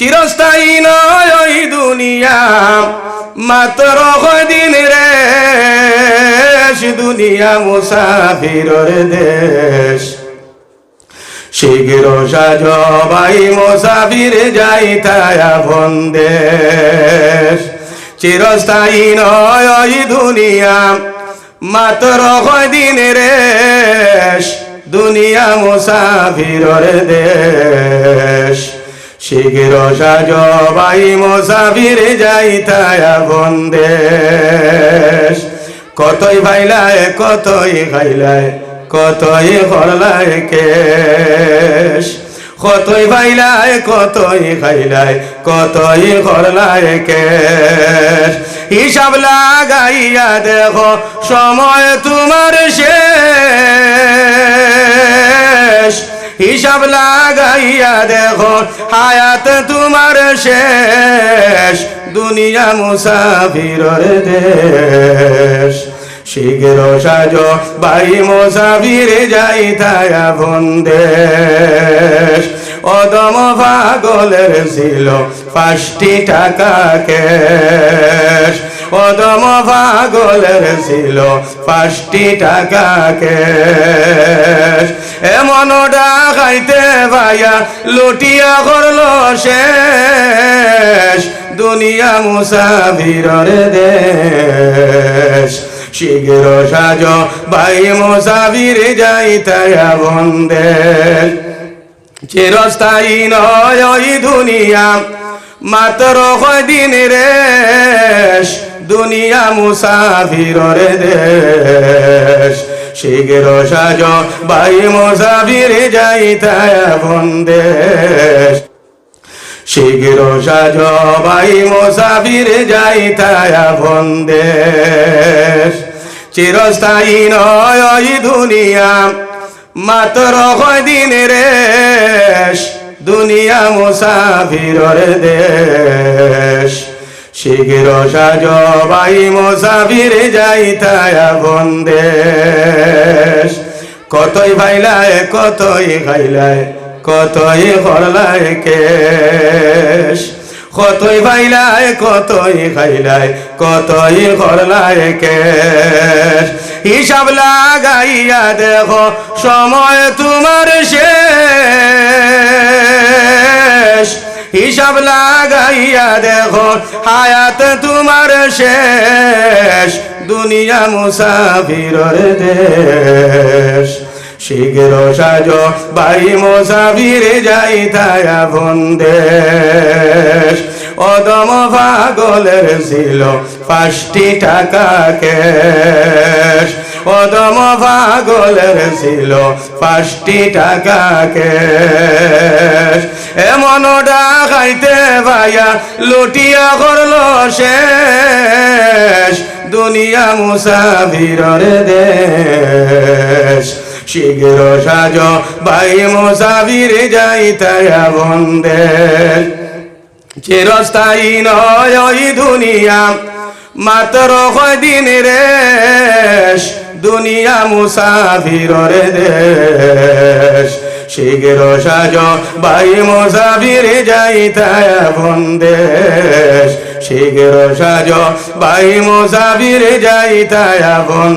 চিরস্থায়ী নয় ওই দুনিয়া, মাত্র কদিন রেশ। দুনিয়া মুসাফিরের দেশ, শীঘ্র সাজ ভাই মুসাফির যাইতাই আপন দেশ। চিরস্থায়ী নয় ওই দুনিয়া, মাত্র কদিন রেশ। দুনিয়া মুসাফিরের দেশ, শীঘ্র সাজ ভাই মুসাফির যাইতাই আপন দেশ। কতই ভাইলায় কতই খাইলায়, কতই করলায় কেশ। কতই ভাইলায় কতই খাইলায়, কতই করলায় কেশ। হিসাব লাগাইয়া দেখো সময় তোমার শেষ। হিসাব লাগাইয়া দেখো হায়াত তোমার শেষ। দুনিয়া মুসাফিরের দেশ, শীঘ্র সাজ ভাই মুসাফির যাইতাই আপন দেশ। অদম পাগলের ছিল 5টি টাকা ক্যাশ। অদম পাগলের ছিল 5টি টাকা ক্যাশ। এমন ডাকাইতে ভাইয়া লুটিয়া করলো শেষ। দুনিয়া মুসাফিরের দেশ, শীঘ্র সাজ ভাই মুসাফির যাইতাই আপন দেশ। চিরস্থায়ী নয় ওই দুনিয়া, মাত্র কদিন রেশ। দুনিয়া মুসাফিরের দেশ, শীঘ্র সাজ ভাই মুসাফির যাইতাই আপন দেশ। শীঘ্র সাজ ভাই মুসাফির যাইতাই আপন দেশ। চিরস্থায়ী নয় ওই দুনিয়া, মাত্র কদিন রেশ। দুনিয়া মুসাফিরের দেশ, শীঘ্র সাজ ভাই মুসাফির যাইতাই আপন দেশ। কতই ভাইলায় কতই খাইলায়, কতই করলায় কেশ। কতই ভাইলায় কতই খাইলায়, কতই করলায় কেশ। হিসাব লাগাইয়া দেখো সময় তোমার শেষ। হিসাব লাগাইয়া দেখো হায়াত তোমার শেষ। দুনিয়া মুসাফিরের দেশ, শীঘ্র সাজ ভাই মুসাফির যাইতাই আপন দেশ। অদম পাগলের ছিল 5টি টাকা ক্যাশ। অদম পাগলের ছিল 5টি টাকা ক্যাশ। এমন ডাকাইতে ভাইয়া লুটিয়া করলো শেষ। দুনিয়া মুসাফিরের দেশ, শীঘ্র সাজ ভাই মুসাফির যাইতাই আপন দেশ। চিরস্থায়ী নয় ওই দুনিয়া, মাত্র কদিন রেশ। দুনিয়া মুসাফিরের দেশ, শীঘ্র সাজ ভাই মুসাফির যাইতাই আপন দেশ। শীঘ্র সাজ ভাই মুসাফির যাইতাই আপন